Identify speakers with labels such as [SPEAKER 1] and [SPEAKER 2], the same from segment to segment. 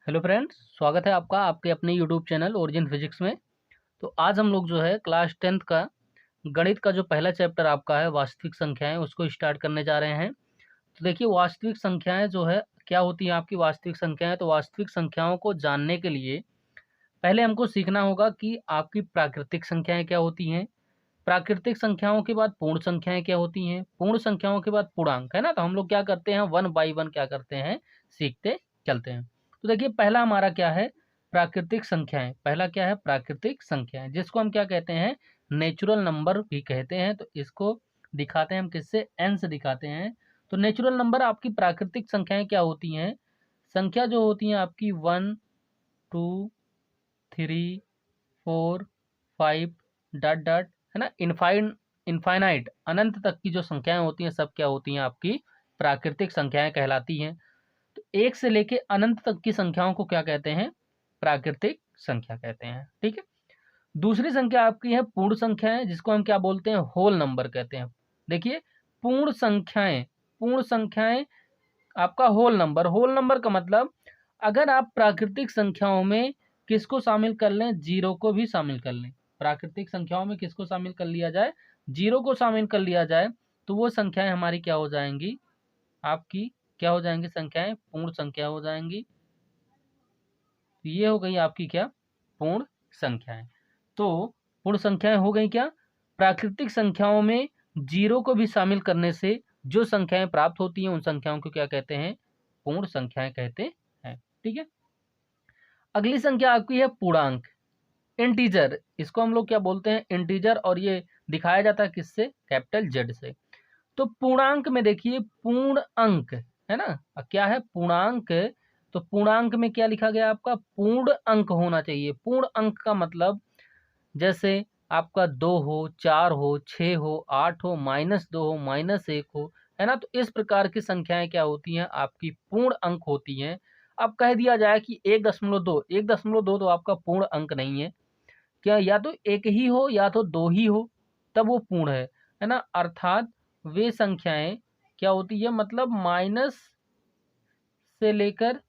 [SPEAKER 1] Hello friends, स्वागत है आपका आपके अपने यूट्यूब चैनल ओरिजिन फिजिक्स में। तो आज हम लोग जो है क्लास 10th का गणित का जो पहला चैप्टर आपका है वास्तविक संख्याएं उसको स्टार्ट करने जा रहे हैं। तो देखिए वास्तविक संख्याएं जो है क्या होती हैं आपकी वास्तविक संख्याएं। तो वास्तविक संख्याओं को जानने के लिए पहले हमको सीखना होगा कि आपकी प्राकृतिक संख्याएं क्या होती हैं। प्राकृतिक संख्याओं के बाद पूर्ण संख्याएं क्या होती हैं, पूर्ण संख्याओं के बाद पूर्णांक, है ना। तो हम लोग क्या करते हैं, वन बाई वन क्या करते हैं, सीखते चलते हैं। तो देखिए पहला हमारा क्या है, प्राकृतिक संख्याएं। पहला क्या है, प्राकृतिक संख्याएं, जिसको हम क्या कहते हैं, नेचुरल नंबर भी कहते हैं। तो इसको दिखाते हैं हम किससे, एन से दिखाते हैं। तो नेचुरल नंबर आपकी प्राकृतिक संख्याएं क्या होती हैं, संख्या जो होती हैं आपकी 1 2 3 4 5 डॉट डॉट, है ना, इनफाइनाइट अनंत तक की जो संख्याएं होती हैं सब क्या होती हैं आपकी प्राकृतिक संख्याएं कहलाती हैं। तो एक से लेके अनंत तक की संख्याओं को क्या कहते हैं, प्राकृतिक संख्या कहते हैं। ठीक है। दूसरी संख्या आपकी है पूर्ण संख्याएं, जिसको हम क्या बोलते हैं, होल नंबर कहते हैं। देखिए पूर्ण संख्याएं, पूर्ण संख्याएं आपका होल नंबर। होल नंबर का मतलब अगर आप प्राकृतिक संख्याओं में किसको शामिल कर लें, जीरो को भी शामिल कर लें। प्राकृतिक संख्याओं में किसको शामिल कर लिया जाए, जीरो को शामिल कर लिया जाए, तो वो संख्याएं हमारी क्या हो जाएंगी, आपकी क्या हो जाएंगी, संख्याएं पूर्ण संख्या हो जाएंगी। तो ये हो गई आपकी क्या, पूर्ण संख्याएं। तो पूर्ण संख्याएं हो गई क्या, प्राकृतिक संख्याओं में जीरो को भी शामिल करने से जो संख्याएं प्राप्त होती हैं उन संख्याओं को क्या कहते हैं, पूर्ण संख्याएं कहते हैं। ठीक है। अगली संख्या आपकी है पूर्णांक, इंटीजर। इसको हम लोग क्या बोलते हैं, इंटीजर, और ये दिखाया जाता है किससे, कैपिटल जेड से। तो पूर्णांक में देखिए पूर्ण अंक, है ना, क्या है पूर्णांक। तो पूर्णांक में क्या लिखा गया आपका, पूर्ण अंक होना चाहिए। पूर्ण अंक का मतलब जैसे आपका 2 हो, 4 हो, 6 हो, 8 हो, -2 हो, -1 हो, है ना। तो इस प्रकार की संख्याएं क्या होती हैं, आपकी पूर्ण अंक होती हैं। अब कह दिया जाए कि 1.2, 1.2 तो आपका पूर्ण अंक नहीं है। क्या, या तो एक ही हो या तो दो ही हो, तब वो पूर्ण है ना। अर्थात वे संख्याएं क्या होती है, मतलब माइनस से लेकर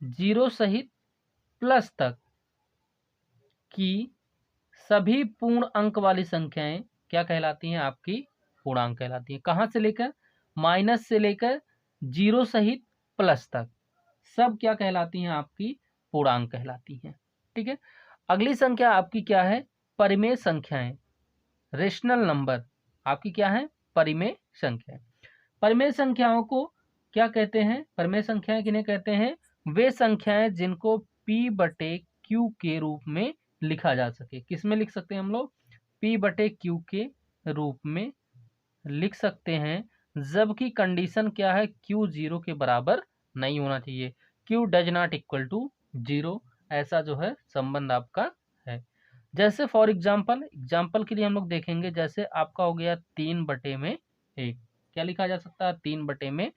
[SPEAKER 1] जीरो सहित प्लस तक की सभी पूर्ण अंक वाली संख्याएं क्या कहलाती हैं, आपकी पूर्णांक कहलाती हैं। कहाँ से लेकर, माइनस से लेकर जीरो सहित प्लस तक सब क्या कहलाती हैं, आपकी पूर्णांक कहलाती हैं। ठीक है। अगली संख्या आपकी क्या है, परिमेय संख्याएं, रेशनल नंबर। आपकी क्या है, परिमेय संख्या। परिमेय संख्याओं को क्या कहते हैं, परिमेय संख्याएं किन्हें कहते हैं, वे संख्याएं जिनको p बटे q के रूप में लिखा जा सके। किस में लिख सकते हैं हम लोग, p बटे q के रूप में लिख सकते हैं, जबकि कंडीशन क्या है, q जीरो के बराबर नहीं होना चाहिए। q does not equal to zero, ऐसा जो है संबंध आपका है। जैसे फॉर एग्जाम्पल, एग्जाम्पल के लिए हम लोग देखेंगे, जैसे आपका हो गया 3/1, क्या लिखा जा सकता है, 3/1,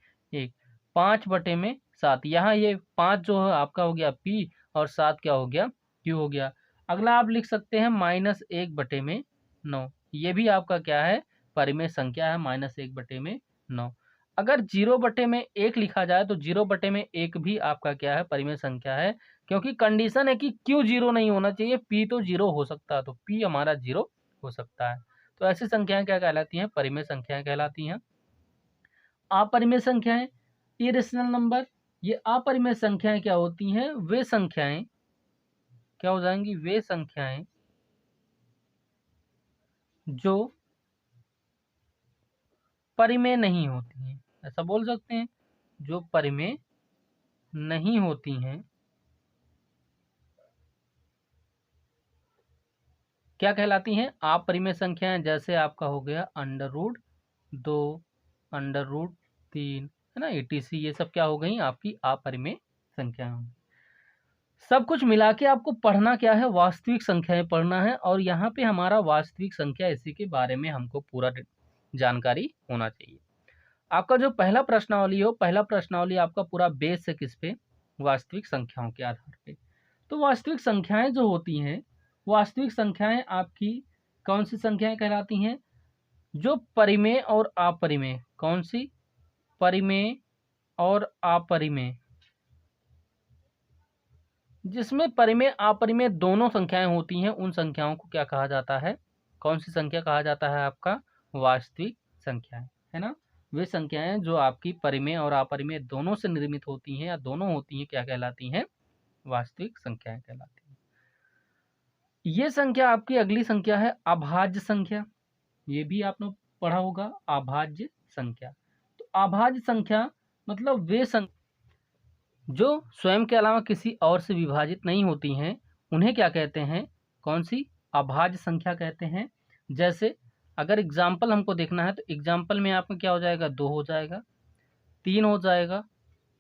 [SPEAKER 1] 5/7। यहाँ ये 5 जो है आपका हो गया p और 7 क्या हो गया, q हो गया। अगला आप लिख सकते हैं -1/9, ये भी आपका क्या है, परिमेय संख्या है, -1/9। अगर 0/1 लिखा जाए तो 0/1 भी आपका क्या है, परिमेय संख्या है, क्योंकि कंडीशन है कि क्यू जीरो नहीं होना चाहिए, पी तो जीरो हो सकता है, तो पी हमारा जीरो हो सकता है। तो ऐसी संख्याएं क्या कहलाती हैं, परिमेय संख्याएं कहलाती हैं। अपरिमेय संख्याएं, इरेशनल नंबर, ये अपरिमेय संख्याएं क्या होती हैं, वे संख्याएं क्या हो जाएंगी, वे संख्याएं जो परिमेय नहीं होती हैं, ऐसा बोल सकते हैं, जो परिमेय नहीं होती हैं क्या कहलाती हैं, अपरिमेय संख्याएं। जैसे आपका हो गया √2, √3, है ना, etc, ये सब क्या हो गई, आपकी अपरिमेय संख्याएं होंगी। सब कुछ मिला के आपको पढ़ना क्या है, वास्तविक संख्याएं पढ़ना है, और यहाँ पे हमारा वास्तविक संख्या, इसी के बारे में हमको पूरा जानकारी होना चाहिए। आपका जो पहला प्रश्नावली हो, पहला प्रश्नावली आपका पूरा बेस है किस पे, वास्तविक संख्याओं के आधार पे। तो वास्तविक संख्याएं जो होती हैं, वास्तविक संख्याएं आपकी कौन सी संख्याएं कहलाती हैं, जो परिमेय और अपरिमेय, कौन सी, परिमेय और अपरिमेय, जिसमें परिमेय अपरिमेय दोनों संख्याएं होती हैं, उन संख्याओं को क्या कहा जाता है? कौन सी संख्या कहा जाता है? आपका वास्तविक संख्याएं, है ना। वे संख्याएं जो आपकी परिमेय और अपरिमेय दोनों से निर्मित होती हैं या दोनों होती हैं, क्या कहलाती हैं? वास्तविक संख्याएं कहलाती हैं। ये संख्या आपकी अगली संख्या है अभाज्य संख्या। ये भी आपने पढ़ा होगा, अभाज्य संख्या। तो अभाज्य संख्या मतलब वे संख्या जो स्वयं के अलावा किसी और से विभाजित नहीं होती हैं, उन्हें क्या कहते हैं? कौन सी? अभाज्य संख्या कहते हैं। जैसे अगर एग्जाम्पल हमको देखना है तो एग्जाम्पल में आपका क्या हो जाएगा? 2 हो जाएगा, 3 हो जाएगा,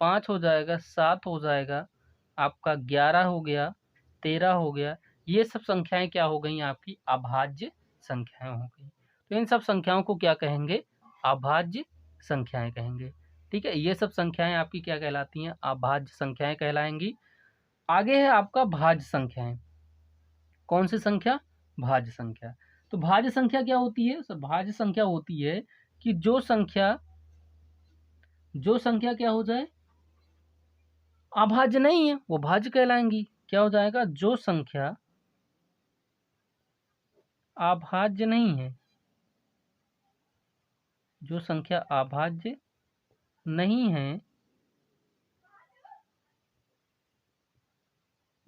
[SPEAKER 1] 5 हो जाएगा, 7 हो जाएगा, आपका 11 हो गया, 13 हो गया। ये सब संख्याएं क्या हो गई? आपकी अभाज्य संख्याएं हो गई। तो इन सब संख्याओं को क्या कहेंगे? अभाज्य संख्याएं कहेंगे। ठीक है, ये सब संख्याएं आपकी क्या कहलाती हैं? अभाज्य संख्याएं कहलाएंगी। आगे है आपका भाज्य संख्याएं। कौन सी संख्या? भाज्य संख्या। तो भाज्य संख्या क्या होती है? सर भाज्य संख्या होती है कि जो संख्या क्या हो जाए? अभाज्य नहीं है, वो भाज्य कहलाएंगी। क्या हो जाएगा? जो संख्या अभाज्य नहीं है, जो संख्या अभाज्य नहीं है,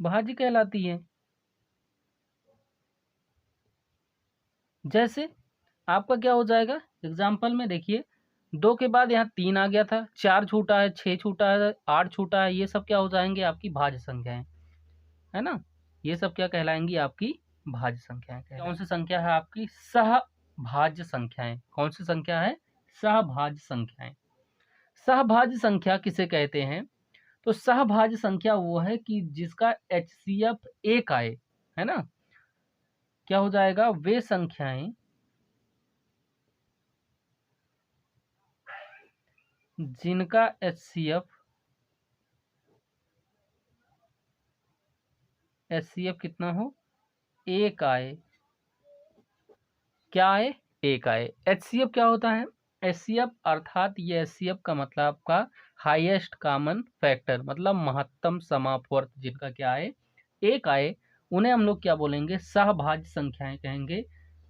[SPEAKER 1] भाज्य कहलाती है। जैसे आपका क्या हो जाएगा? एग्जाम्पल में देखिए, 2 के बाद यहाँ 3 आ गया था, 4 छूटा है, 6 छूटा है, 8 छूटा है। ये सब क्या हो जाएंगे? आपकी भाज्य संख्याएं, है ना। ये सब क्या कहलाएंगी? आपकी भाज्य संख्याएं। कौन सी संख्या है? आपकी सहभाज्य संख्याएं। कौन सी संख्या है? सहभाज्य संख्याएं। सहभाज्य संख्या किसे कहते हैं? तो सहभाज्य संख्या वो है कि जिसका HCF 1 आए, है ना। क्या हो जाएगा? वे संख्याएं जिनका HCF कितना हो? 1 आए। क्या आए? 1 आए। HCF क्या होता है? HCF अर्थात ये HCF का मतलब आपका हाईएस्ट कॉमन फैक्टर, मतलब महत्तम समापवर्त जिनका क्या आए? 1 आए, उन्हें हम लोग क्या बोलेंगे? सहभाज्य संख्याएं कहेंगे।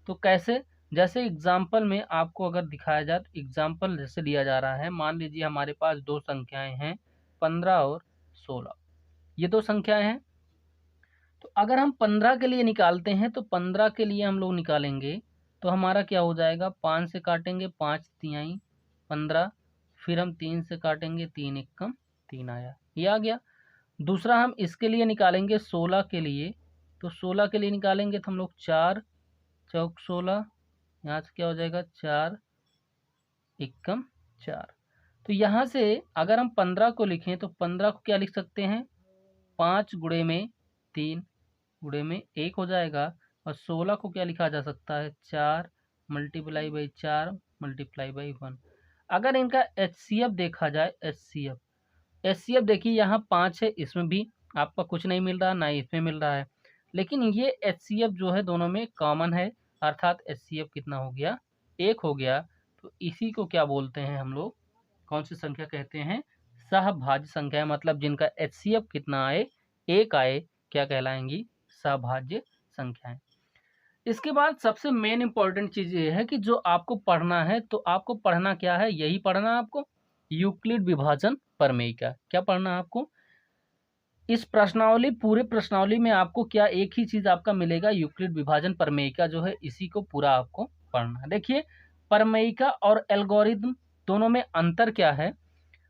[SPEAKER 1] तो कैसे? जैसे एग्जाम्पल में आपको अगर दिखाया जाए तो एग्जाम्पल जैसे दिया जा रहा है, मान लीजिए हमारे पास 2 संख्याएं हैं, 15 और 16। ये 2 संख्याएं हैं। तो अगर हम 15 के लिए निकालते हैं तो 15 के लिए हम लोग निकालेंगे तो हमारा क्या हो जाएगा? 5 से काटेंगे, 5 तिहाई 15, फिर हम 3 से काटेंगे, 3 एकम 3 आया, ये आ गया। दूसरा हम इसके लिए निकालेंगे 16 के लिए, तो 16 के लिए निकालेंगे तो हम लोग 4 चौक 16, यहाँ से क्या हो जाएगा? 4 एकम 4। तो यहाँ से अगर हम 15 को लिखें तो 15 को क्या लिख सकते हैं? 5 गुणे में 3 गुणे में 1 हो जाएगा। और 16 को क्या लिखा जा सकता है? 4 मल्टीप्लाई बाई 4 मल्टीप्लाई बाई 1। अगर इनका HCF देखा जाए, HCF देखिए यहाँ 5 है, इसमें भी आपका कुछ नहीं मिल रहा, ना इसमें मिल रहा है, लेकिन ये HCF जो है दोनों में कॉमन है, अर्थात HCF कितना हो गया? 1 हो गया। तो इसी को क्या बोलते हैं हम लोग? कौन सी संख्या कहते हैं? सहभाज्य संख्या, मतलब जिनका HCF कितना आए? 1 आए, क्या कहलाएंगी? सहभाज्य संख्याएं। इसके बाद सबसे मेन इंपॉर्टेंट चीज ये है कि जो आपको पढ़ना है, तो आपको पढ़ना क्या है? यही पढ़ना है आपको, यूक्लिड विभाजन प्रमेयिका। क्या पढ़ना है आपको? इस प्रश्नावली, पूरे प्रश्नावली में आपको क्या एक ही चीज आपका मिलेगा? यूक्लिड विभाजन प्रमेयिका जो है, इसी को पूरा आपको पढ़ना है। देखिए, प्रमेयिका और एल्गोरिथम दोनों में अंतर क्या है?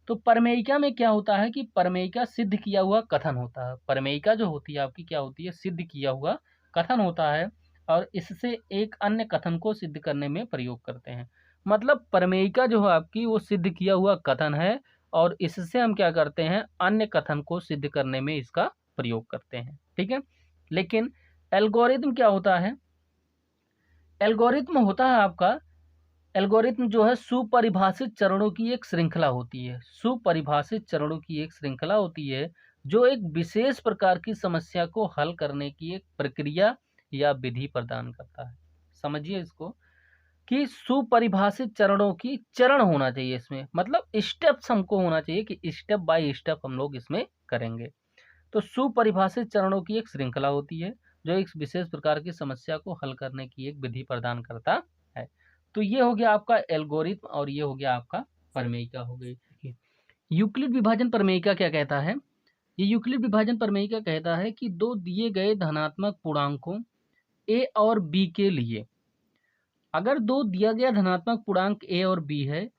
[SPEAKER 1] तो प्रमेयिका में क्या होता है कि प्रमेयिका सिद्ध किया हुआ कथन होता है। प्रमेयिका जो होती है आपकी क्या होती है? सिद्ध किया हुआ कथन होता है, और इससे एक अन्य कथन को सिद्ध करने में प्रयोग करते हैं। मतलब प्रमेयिका जो है आपकी, वो सिद्ध किया हुआ कथन है, और इससे हम क्या करते हैं? अन्य कथन को सिद्ध करने में इसका प्रयोग करते हैं। ठीक है। लेकिन एल्गोरिथम क्या होता है? एल्गोरिथम होता है आपका, एल्गोरिथम जो है सुपरिभाषित चरणों की एक श्रृंखला होती है। सुपरिभाषित चरणों की एक श्रृंखला होती है जो एक विशेष प्रकार की समस्या को हल करने की एक प्रक्रिया या विधि प्रदान करता है। समझिए इसको कि सुपरिभाषित चरणों की चरण होना चाहिए इसमें, मतलब स्टेप्स हमको होना चाहिए कि स्टेप बाय स्टेप हम लोग इसमें करेंगे। तो सुपरिभाषित चरणों की एक श्रृंखला होती है जो एक विशेष प्रकार की समस्या को हल करने की एक विधि प्रदान करता है। तो ये हो गया आपका एल्गोरिथम और ये हो गया आपका प्रमेयिका हो गई। यूक्लिड विभाजन प्रमेयिका क्या कहता है? ये यूक्लिड विभाजन प्रमेयिका कहता है कि दो दिए गए धनात्मक पूर्णांकों a और b के लिए, अगर दो दिया गया धनात्मक पूर्णांक a और b है,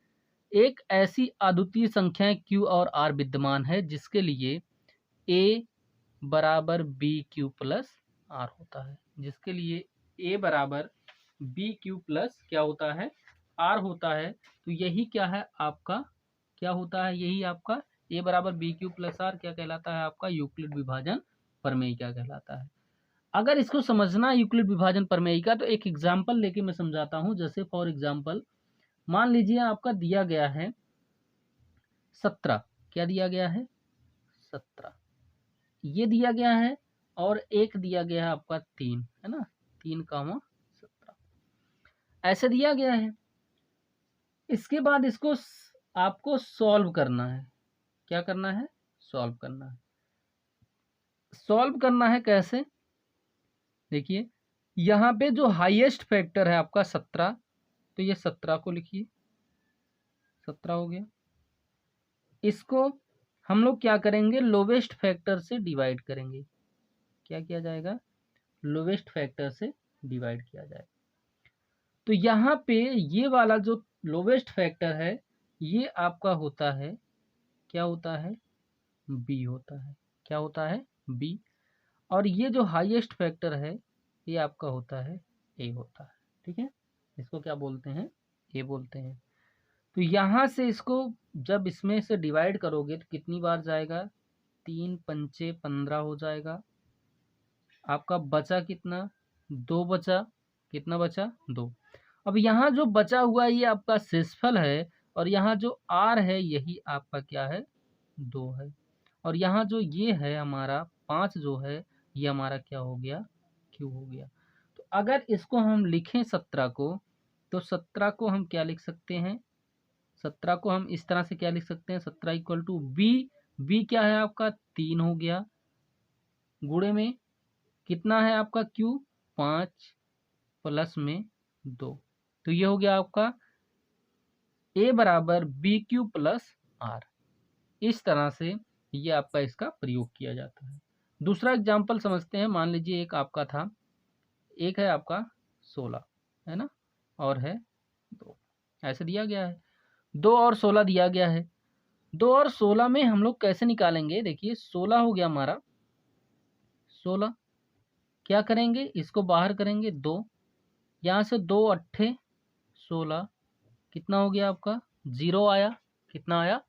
[SPEAKER 1] एक ऐसी अद्वितीय संख्याएं q और r विद्यमान है जिसके लिए a बराबर बी क्यू प्लस आर होता है, जिसके लिए a बराबर बी क्यू प्लस क्या होता है, आर होता है। तो यही क्या है आपका, क्या होता है, यही आपका a बराबर बी क्यू प्लस आर क्या कहलाता है, आपका यूक्लिड विभाजन प्रमेयिका कहलाता है। अगर इसको समझना है यूक्लिड विभाजन प्रमेयिका, तो एक एग्जाम्पल लेके मैं समझाता हूँ। जैसे फॉर एग्जाम्पल मान लीजिए आपका दिया गया है 17, क्या दिया गया है 17, ये दिया गया है, और एक दिया गया है आपका 3, है ना, 3, 17 ऐसे दिया गया है। इसके बाद इसको आपको सॉल्व करना है। क्या करना है? सॉल्व करना है। सॉल्व करना है कैसे? देखिए यहाँ पे जो हाईएस्ट फैक्टर है आपका 17, तो ये 17 को लिखिए, 17 हो गया। इसको हम लोग क्या करेंगे, लोवेस्ट फैक्टर से डिवाइड करेंगे। क्या किया जाएगा? लोवेस्ट फैक्टर से डिवाइड किया जाएगा। तो यहाँ पे ये वाला जो लोवेस्ट फैक्टर है ये आपका होता है, क्या होता है, बी होता है। क्या होता है? बी। और ये जो हाईएस्ट फैक्टर है ये आपका होता है ए होता है। ठीक है, इसको क्या बोलते हैं? ए बोलते हैं। तो यहाँ से इसको जब इसमें से डिवाइड करोगे तो कितनी बार जाएगा? 3 × 5 = 15 हो जाएगा। आपका बचा कितना? 2 बचा। कितना बचा? 2। अब यहाँ जो बचा हुआ ये आपका शेषफल है, और यहाँ जो आर है यही आपका क्या है? 2 है। और यहाँ जो ये है हमारा 5 जो है ये हमारा क्या हो गया? क्यू हो गया। तो अगर इसको हम लिखें 17 को, तो 17 को हम क्या लिख सकते हैं? 17 को हम इस तरह से क्या लिख सकते हैं? 17 = बी। बी क्या है आपका? 3 हो गया, गुणे में कितना है आपका क्यू? 5 प्लस में 2। तो ये हो गया आपका ए बराबर बी क्यू प्लस आर। इस तरह से ये आपका इसका प्रयोग किया जाता है। दूसरा एग्जाम्पल समझते हैं। मान लीजिए एक आपका था, एक है आपका 16, है ना, और है 2, ऐसे दिया गया है। 2 और 16 दिया गया है। 2 और 16 में हम लोग कैसे निकालेंगे? देखिए 16 हो गया हमारा, 16 क्या करेंगे? इसको बाहर करेंगे 2, यहाँ से 2 अट्ठे 16, कितना हो गया आपका? 0 आया। कितना आया?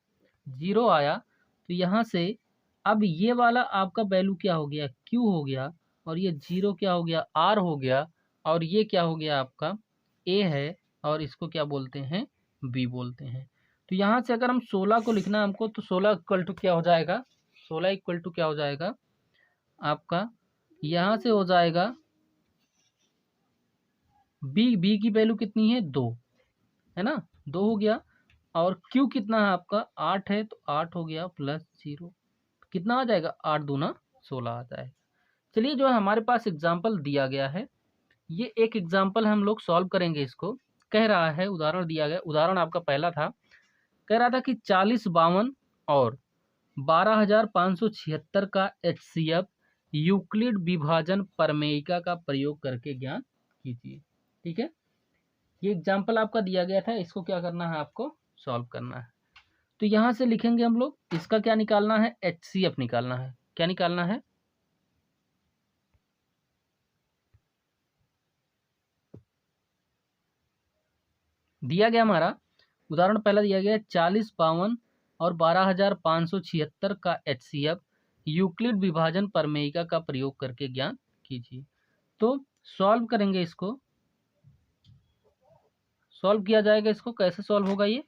[SPEAKER 1] 0 आया। तो यहाँ से अब ये वाला आपका वैल्यू क्या हो गया? Q हो गया। और ये 0 क्या हो गया? R हो गया। और ये क्या हो गया आपका? A है। और इसको क्या बोलते हैं? B बोलते हैं। तो यहाँ से अगर हम 16 को लिखना है हमको, तो 16 = क्या हो जाएगा? 16 = क्या हो जाएगा आपका? यहाँ से हो जाएगा B की वैल्यू कितनी है? 2, है ना, 2 हो गया। और Q कितना है आपका? 8 है, तो 8 हो गया प्लस 0। कितना आ जाएगा? 8 दूना 16 आ जाएगा। चलिए जो है हमारे पास एग्जाम्पल दिया गया है, ये एक एग्जाम्पल हम लोग सॉल्व करेंगे। इसको कह रहा है, उदाहरण दिया गया, उदाहरण आपका पहला था, कह रहा था कि 40, 52 और 12,576 का HCF यूक्लिड विभाजन प्रमेयिका का प्रयोग करके ज्ञात कीजिए। ठीक है, ये एग्जाम्पल आपका दिया गया था, इसको क्या करना है? आपको सॉल्व करना है। तो यहाँ से लिखेंगे हम लोग, इसका क्या निकालना है? HCF निकालना है। क्या निकालना है? दिया गया हमारा उदाहरण पहला दिया गया 40, 52 और 12,576 का HCF यूक्लिड विभाजन प्रमेयिका का प्रयोग करके ज्ञात कीजिए। तो सॉल्व करेंगे, इसको सॉल्व किया जाएगा। इसको कैसे सॉल्व होगा? ये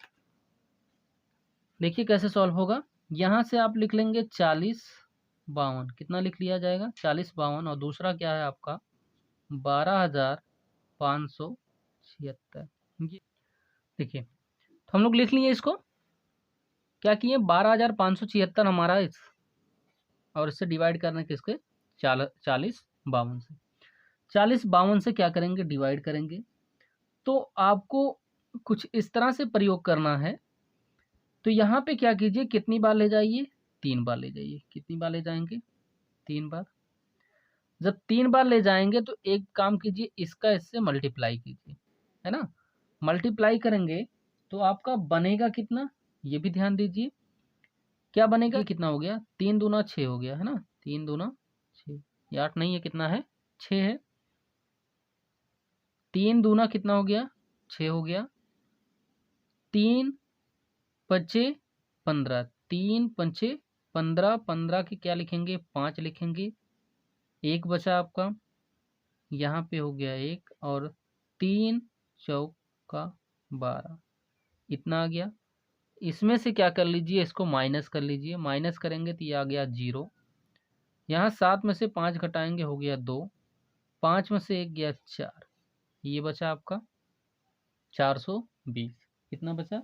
[SPEAKER 1] देखिए कैसे सॉल्व होगा। यहाँ से आप लिख लेंगे 40, 52, कितना लिख लिया जाएगा? 40, 52, और दूसरा क्या है आपका? 12,576। ये देखिए, तो हम लोग लिख लिए इसको। क्या किए? 12,576 हमारा और इससे डिवाइड करना है किसके 40 52 से। 40 52 से क्या करेंगे डिवाइड करेंगे। तो आपको कुछ इस तरह से प्रयोग करना है। तो यहाँ पे क्या कीजिए कितनी बार ले जाइए 3 बार ले जाइए। कितनी बार ले जाएंगे 3 बार। जब 3 बार ले जाएंगे तो एक काम कीजिए इसका इससे मल्टीप्लाई कीजिए, है ना। मल्टीप्लाई करेंगे तो आपका बनेगा कितना ये भी ध्यान दीजिए। क्या बनेगा ये कितना हो गया 3 दूना 6 हो गया, है ना। 3 दूना 6, ये 8 नहीं है, कितना है 6 है। 3 दूना कितना हो गया 6 हो गया। 3 पचे 15, 3 पंचे 15, 15 के क्या लिखेंगे 5 लिखेंगे। एक बचा आपका यहाँ पे हो गया 1 और 3 चौका 12, इतना आ गया। इसमें से क्या कर लीजिए इसको माइनस कर लीजिए। माइनस करेंगे तो ये आ गया 0। यहाँ 7 में से 5 घटाएंगे हो गया 2। 5 में से 1 गया 4, ये बचा आपका 420। कितना बचा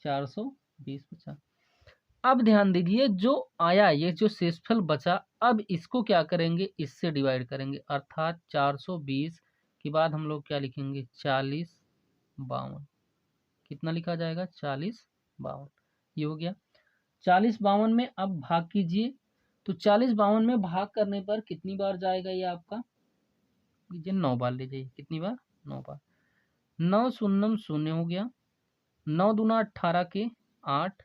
[SPEAKER 1] 420 बचा। अब ध्यान दीजिए जो आया ये जो शेषफल बचा, अब इसको क्या करेंगे इससे डिवाइड करेंगे, अर्थात 420 के बाद हम लोग क्या लिखेंगे 40 52। कितना लिखा जाएगा 40 52, ये हो गया। 40 52 में अब भाग कीजिए। तो 40 52 में भाग करने पर कितनी बार जाएगा ये आपका 9 बार ले जाइए। कितनी बार 9 बार। 9 शून्यम शून्य हो गया। 9 दूना 18 के 8,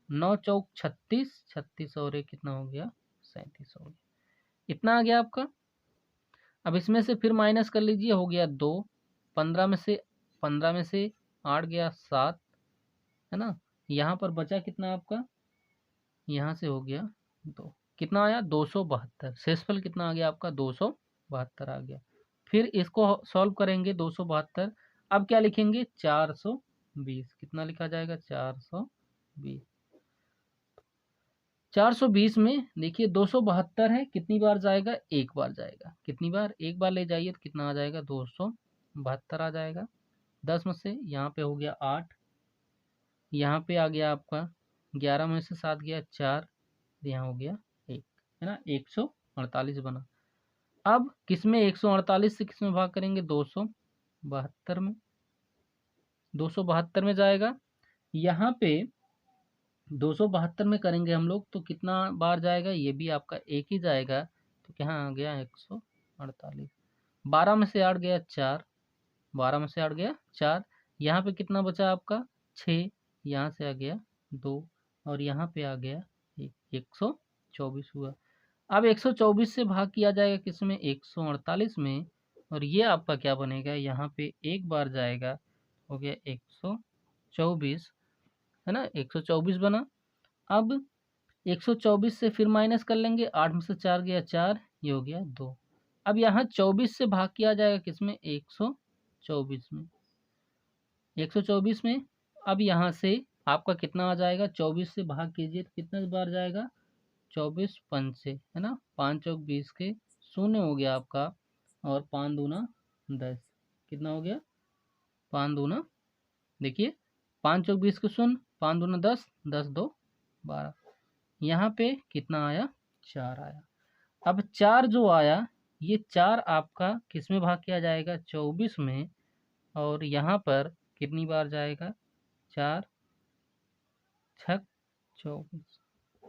[SPEAKER 1] 9 चौक 36, 36 और 1 कितना हो गया 37 हो गया। इतना आ गया आपका। अब इसमें से फिर माइनस कर लीजिए हो गया 2। 15 में से 8 गया 7, है ना। यहाँ पर बचा कितना आपका, यहाँ से हो गया 2, कितना आया 272। शेषफल कितना आ गया आपका 272 आ गया। फिर इसको सॉल्व करेंगे 272। अब क्या लिखेंगे 420। कितना लिखा जाएगा 420। 420 में देखिए 272 है, कितनी बार जाएगा एक बार जाएगा। कितनी बार एक बार ले जाइए तो कितना आ जाएगा 272 आ जाएगा। 10 में से यहाँ पे हो गया 8, यहाँ पे आ गया आपका 11 में से 7 गया 4, यहाँ हो गया 1, है ना। 148 बना। अब किसमें 148 से किसमें भाग करेंगे 272 में। 272 में जाएगा। यहाँ पे 272 में करेंगे हम लोग तो कितना बार जाएगा ये भी आपका एक ही जाएगा। तो क्या आ गया 148। 12 में से 8 गया 4, 12 में से 8 गया 4। यहाँ पे कितना बचा आपका 6, यहाँ से आ गया 2 और यहाँ पे आ गया 124 हुआ। अब 124 से भाग किया जाएगा किसमें 148 में, और ये आपका क्या बनेगा यहाँ पे एक बार जाएगा हो गया 124, है ना। 124 बना। अब 124 से फिर माइनस कर लेंगे, 8 में से 4 गया 4, ये हो गया 2। अब यहाँ 24 से भाग किया जाएगा किसमें 124 में। 124 में अब यहाँ से आपका कितना आ जाएगा 24 से भाग कीजिए तो कितने बार जाएगा 24 पंचे, है ना। 5 चौक 20 के शून्य हो गया आपका, और 5 दूना 10, कितना हो गया 5 दूना देखिए 5 चौक 20 के शून्य, 5 दूना 10, 10 2 12। यहाँ पे कितना आया 4 आया। अब 4 जो आया ये 4 आपका किस में भाग किया जाएगा 24 में, और यहाँ पर कितनी बार जाएगा 4 छक 24।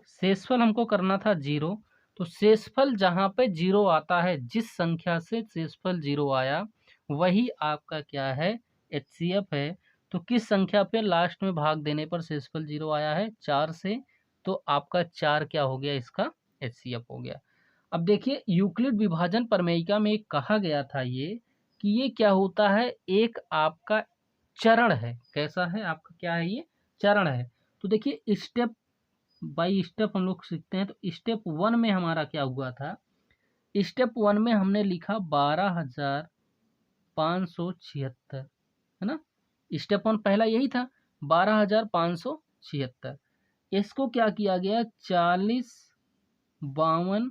[SPEAKER 1] शेषफल हमको करना था 0, तो शेषफल जहाँ पे 0 आता है, जिस संख्या से शेषफल 0 आया वही आपका क्या है HCF है। तो किस संख्या पे लास्ट में भाग देने पर शेषफल 0 आया है 4 से, तो आपका 4 क्या हो गया इसका HCF हो गया। अब देखिए यूक्लिड विभाजन प्रमेयिका में कहा गया था ये कि ये क्या होता है एक आपका चरण है। कैसा है आपका क्या है ये चरण है। तो देखिए स्टेप बाई स्टेप हम लोग सीखते हैं। तो स्टेप 1 में हमारा क्या हुआ था, स्टेप 1 में हमने लिखा 12,576, है ना। स्टेप 1 पहला यही था 12,576। इसको क्या किया गया 40 52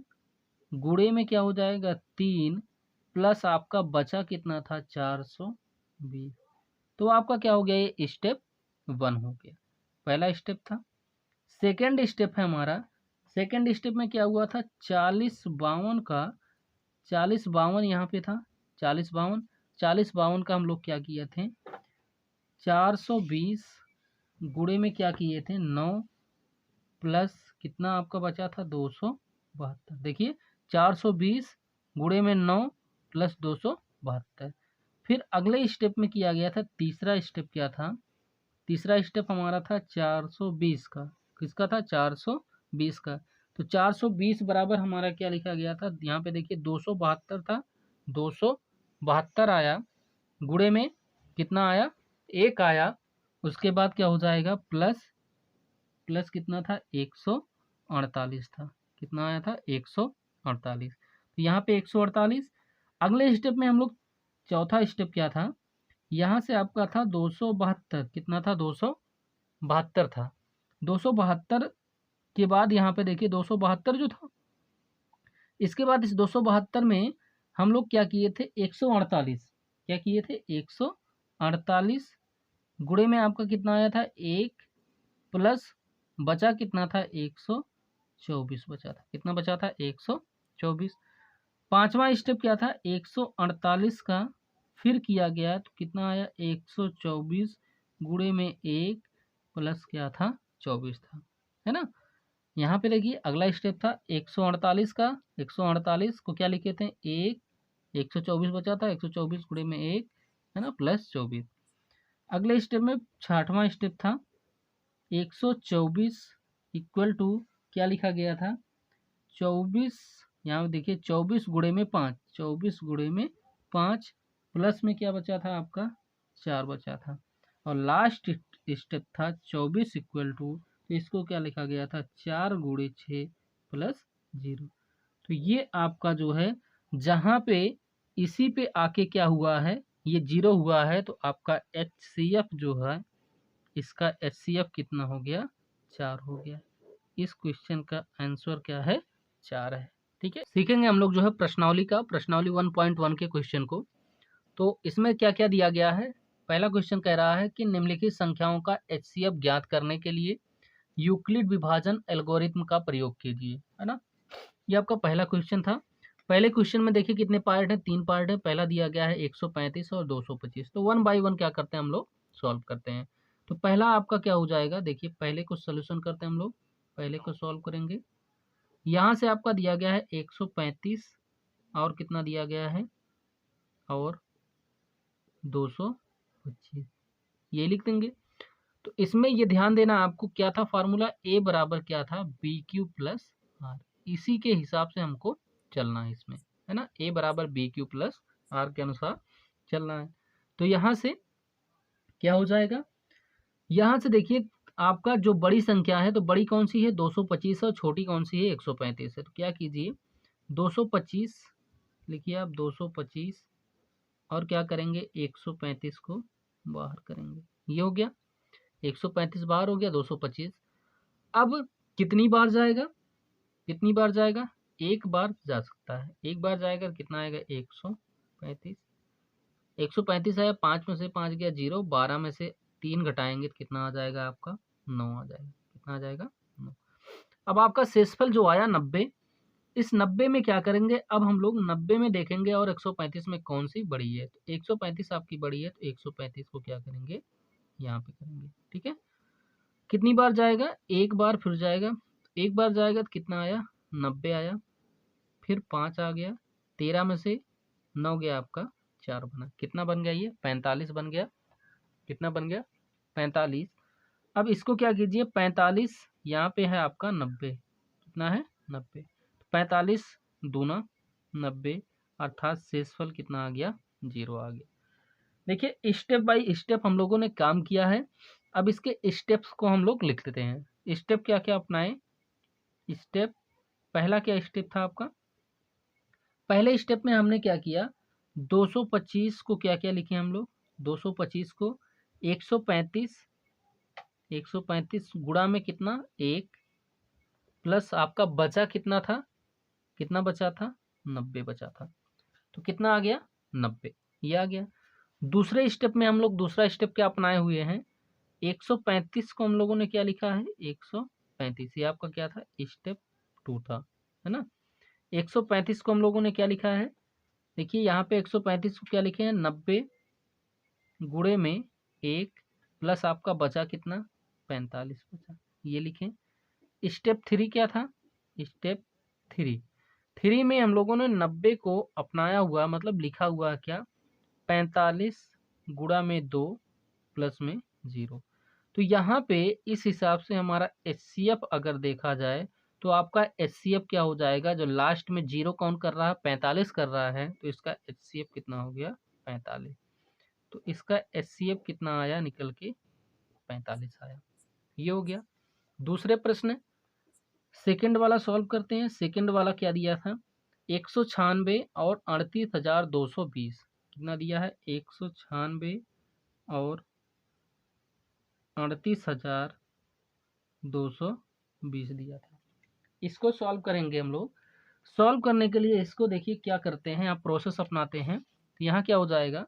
[SPEAKER 1] गुणे में क्या हो जाएगा 3 प्लस आपका बचा कितना था 420। तो आपका क्या हो गया ये स्टेप 1 हो गया, पहला स्टेप था। सेकेंड स्टेप है हमारा सेकेंड स्टेप में क्या हुआ था, 4052 का 4052 यहाँ पे था, 4052 का हम लोग क्या किए थे, 420 गुणे में क्या किए थे 9 प्लस कितना आपका बचा था 272। देखिए 420 गुणे में 9 प्लस 272। फिर अगले स्टेप में किया गया था, तीसरा स्टेप क्या था, तीसरा स्टेप हमारा था 420 का, किसका था 420 का। तो 420 बराबर हमारा क्या लिखा गया था, यहाँ पे देखिए 272 था, 272 आया, गुणे में कितना आया 1 आया, उसके बाद क्या हो जाएगा प्लस प्लस कितना था 148 था, कितना आया था 148। तो यहाँ पे 148। अगले स्टेप में हम लोग, चौथा स्टेप क्या था, यहाँ से आपका था 272, कितना था 272 था, 272 के बाद यहाँ पे देखिए 272 जो था, इसके बाद इस 272 में हम लोग क्या किए थे 148, क्या किए थे 148, गुणे में आपका कितना आया था 1 प्लस बचा कितना था 124 बचा था, कितना बचा था 124। पांचवा स्टेप क्या था 148 का, फिर किया गया तो कितना आया 124 गुणे में 1 प्लस क्या था 24 था, है ना। यहाँ पे देखिए अगला स्टेप था 148 का, 148 को क्या लिखे थे 1, 124 बचा था, 124 गुणे में 1 है ना प्लस 24। अगले स्टेप में छठवां स्टेप था 124 इक्वल टू क्या लिखा गया था 24, यहाँ देखिए 24 गुणे में 5, 24 गुणे में 5 प्लस में क्या बचा था आपका 4 बचा था। और लास्ट स्टेप था 24 इक्वल टू, तो इसको क्या लिखा गया था 4 गुणे 6 प्लस 0। तो ये आपका जो है, जहाँ पे इसी पे आके क्या हुआ है ये 0 हुआ है, तो आपका HCF जो है, इसका HCF कितना हो गया 4 हो गया। इस क्वेश्चन का आंसर क्या है 4 है। ठीक है, सीखेंगे हम लोग जो है प्रश्नावली का, प्रश्नावली 1.1 के क्वेश्चन को। तो इसमें क्या क्या दिया गया है, पहला क्वेश्चन कह रहा है कि निम्नलिखित संख्याओं का HCF ज्ञात करने के लिए यूक्लिड विभाजन एल्गोरिथम का प्रयोग कीजिए, है ना। ये आपका पहला क्वेश्चन था। पहले क्वेश्चन में देखिए कितने पार्ट है, 3 पार्ट है। पहला दिया गया है 135 और 225। तो 1 बाय 1 क्या करते हैं हम लोग सॉल्व करते हैं। तो पहला आपका क्या हो जाएगा, देखिए पहले को सोल्यूशन करते हैं हम लोग, पहले को सॉल्व करेंगे। यहाँ से आपका दिया गया है 135 और कितना दिया गया है और 225, ये लिख देंगे। तो इसमें ये ध्यान देना आपको क्या था फार्मूला, ए बराबर क्या था BQ प्लस आर, इसी के हिसाब से हमको चलना है इसमें, है ना। ए बराबर BQ प्लस आर के अनुसार चलना है। तो यहाँ से क्या हो जाएगा, यहाँ से देखिए आपका जो बड़ी संख्या है, तो बड़ी कौन सी है 225 और छोटी कौन सी है 135 है। तो क्या कीजिए 225 लिखिए आप, 225 और क्या करेंगे 135 को बाहर करेंगे, ये हो गया 135 बाहर हो गया 225। अब कितनी बार जाएगा, कितनी बार जाएगा, एक बार जा सकता है, एक बार जाएगा कितना आएगा 135, 135 आया, 5 में से 5 गया 0, 12 में से 3 घटाएंगे तो कितना आ जाएगा आपका 9 आ जाएगा, कितना आ जाएगा 9। अब आपका शेषफल जो आया 90, इस 90 में क्या करेंगे, अब हम लोग 90 में देखेंगे और 135 में कौन सी बड़ी है। तो 135 आपकी बड़ी है, तो 135 को क्या करेंगे यहाँ पे करेंगे। ठीक है, कितनी बार जाएगा, एक बार फिर जाएगा, एक बार जाएगा तो कितना आया 90 आया, फिर 5 आ गया, 13 में से 9 गया आपका 4 बना, कितना बन गया ये 45 बन गया, कितना बन गया 45। अब इसको क्या कीजिए 45 यहाँ पे है आपका 90, कितना है 90, 45 दूना 90, अर्थात शेषफल कितना आ गया 0 आ गया। देखिए स्टेप बाय स्टेप हम लोगों ने काम किया है। अब इसके स्टेप्स को हम लोग लिख देते हैं। स्टेप क्या क्या अपनाएं, स्टेप पहला क्या स्टेप था आपका, पहले स्टेप में हमने क्या किया 225 को क्या क्या लिखे हम लोग, 225 को 135 गुणा में कितना 1 प्लस आपका बचा कितना था, कितना बचा था 90 बचा था, तो कितना आ गया 90, ये आ गया। दूसरे स्टेप में हम लोग दूसरा स्टेप क्या अपनाए हुए हैं, 135 को हम लोगों ने क्या लिखा है 135, ये आपका क्या था स्टेप 2 था, है ना। 135 को हम लोगों ने क्या लिखा है, देखिए यहाँ पे 135 को क्या लिखे हैं, 90 गुणे में 1 प्लस आपका बचा कितना, 45 बचा, ये लिखें। स्टेप 3 क्या था, स्टेप 3 में हम लोगों ने 90 को अपनाया हुआ, मतलब लिखा हुआ क्या, 45 गुणा में 2 प्लस में 0। तो यहाँ पे इस हिसाब से हमारा HCF अगर देखा जाए तो आपका HCF क्या हो जाएगा, जो लास्ट में 0 काउंट कर रहा है, 45 कर रहा है, तो इसका HCF कितना हो गया, 45। तो इसका HCF कितना आया, निकल के 45 आया। ये हो गया। दूसरे प्रश्न सेकंड वाला सॉल्व करते हैं। सेकंड वाला क्या दिया था, 196 और 38,220, कितना दिया है, 196 और 38,220 दिया था। इसको सॉल्व करेंगे हम लोग। सॉल्व करने के लिए इसको देखिए क्या करते हैं, आप प्रोसेस अपनाते हैं। तो यहाँ क्या हो जाएगा,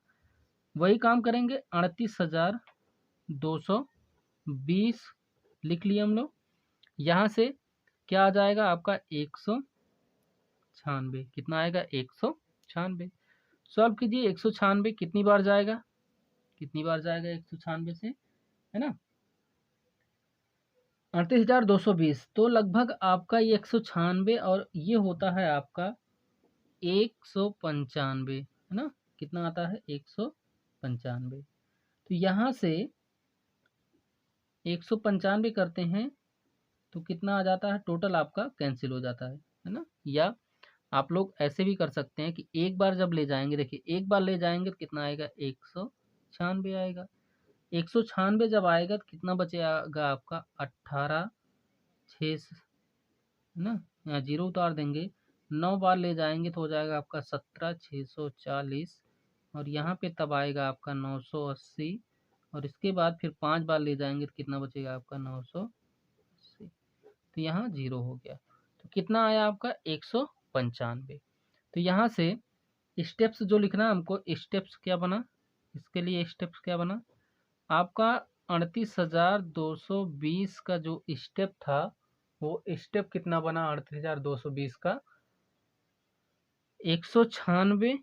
[SPEAKER 1] वही काम करेंगे, 38,220 लिख लिए हम लोग। यहाँ से क्या आ जाएगा आपका 196, कितना आएगा, 196। सॉल्व कीजिए, 196 कितनी बार जाएगा, कितनी बार जाएगा 196 से, है ना, 38,220। तो लगभग आपका ये 196 और ये होता है आपका 195, है ना, कितना आता है, 195। तो यहाँ से 195 करते हैं तो कितना आ जाता है, टोटल आपका कैंसिल हो जाता है ना। या आप लोग ऐसे भी कर सकते हैं कि एक बार जब ले जाएंगे, देखिए एक बार ले जाएंगे तो कितना आएगा, 196 आएगा। 196 जब आएगा तो कितना बचेगा आपका, 18,600, है ना, यहाँ 0 उतार देंगे। 9 बार ले जाएंगे तो हो जाएगा आपका 17,640, और यहाँ पे तब आएगा आपका 980, और इसके बाद फिर 5 बार ले जाएंगे तो कितना बचेगा आपका, 980। तो यहाँ 0 हो गया। तो कितना आया आपका, 195। तो यहाँ से स्टेप्स जो लिखना हमको, स्टेप्स क्या बना, इसके लिए स्टेप्स क्या बना आपका, 38,220 का जो स्टेप था वो स्टेप कितना बना, 38,220 का 196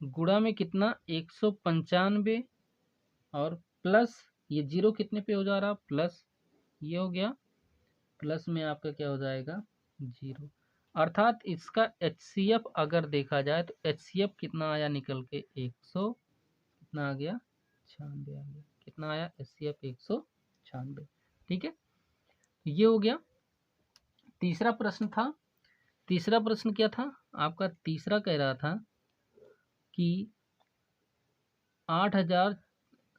[SPEAKER 1] गुणा में कितना, 195, और प्लस ये 0 कितने पे हो जा रहा, प्लस ये हो गया, प्लस में आपका क्या हो जाएगा, 0। अर्थात इसका HCF अगर देखा जाए तो HCF कितना आया, निकल के 100, कितना आ गया, 96 आ गया। कितना आया, HCF 196। ठीक है, ये हो गया। तीसरा प्रश्न था, तीसरा प्रश्न क्या था आपका, तीसरा कह रहा था कि 8,000,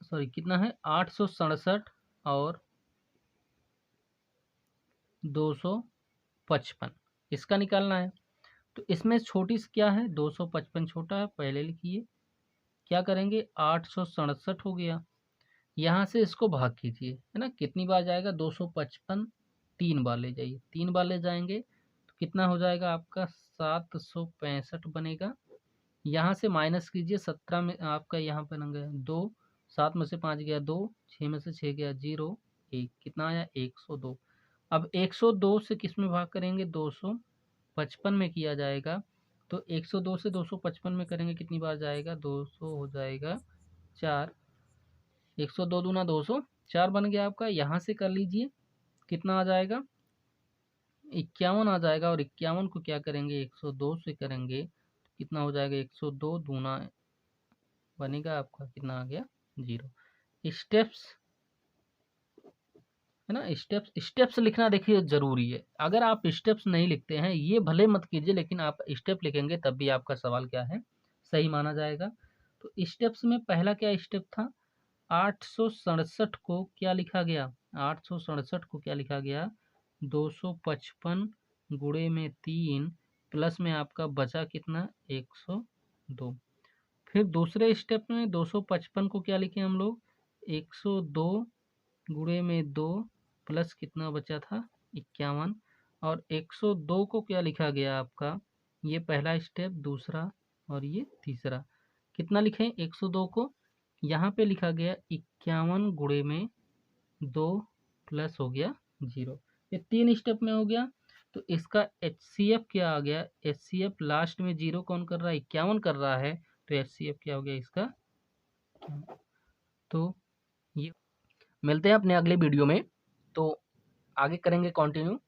[SPEAKER 1] सॉरी कितना है, 867 और 255 इसका निकालना है। तो इसमें छोटी सी क्या है, 255 छोटा है, पहले लिखिए। क्या करेंगे, 867 हो गया, यहाँ से इसको भाग कीजिए, है ना, कितनी बार जाएगा, 255 3 बार ले जाइए, 3 बार ले जाएंगे तो कितना हो जाएगा आपका, 765 बनेगा। यहाँ से माइनस कीजिए, 17 में आपका यहाँ पर नंगे 2, 7 में से 5 गया 2, 6 में से 6 गया 0, 1, कितना आया, 102। अब 102 से किस में भाग करेंगे, 255 में किया जाएगा। तो 102 से 255 में करेंगे, कितनी बार जाएगा, 200 हो जाएगा 4, 102 दूना 200, 4 बन गया आपका। यहाँ से कर लीजिए, कितना आ जाएगा, 51 आ जाएगा, और 51 को क्या करेंगे, 102 से करेंगे तो कितना हो जाएगा, 102 दूना बनेगा आपका, कितना आ गया, 0। स्टेप्स, है ना, स्टेप्स, स्टेप्स लिखना देखिए जरूरी है। अगर आप स्टेप्स नहीं लिखते हैं, ये भले मत कीजिए, लेकिन आप स्टेप लिखेंगे तब भी आपका सवाल क्या है, सही माना जाएगा। तो स्टेप्स में पहला क्या स्टेप था, 867 को क्या लिखा गया, 867 को क्या लिखा गया, 255 गुणे में 3 प्लस में आपका बचा कितना, 102। फिर दूसरे स्टेप में 255 को क्या लिखे हम लोग, 102 गुणे में 2 प्लस कितना बचा था, 51, और 102 को क्या लिखा गया आपका, ये पहला स्टेप, दूसरा और ये तीसरा। कितना लिखें, 102 को यहाँ पे लिखा गया 51 गुणे में 2 प्लस हो गया 0। ये 3 स्टेप में हो गया। तो इसका HCF क्या आ गया, HCF लास्ट में 0 कौन कर रहा है, 51 कर रहा है, तो HCF क्या हो गया इसका। तो ये मिलते हैं अपने अगले वीडियो में, तो आगे करेंगे कंटिन्यू।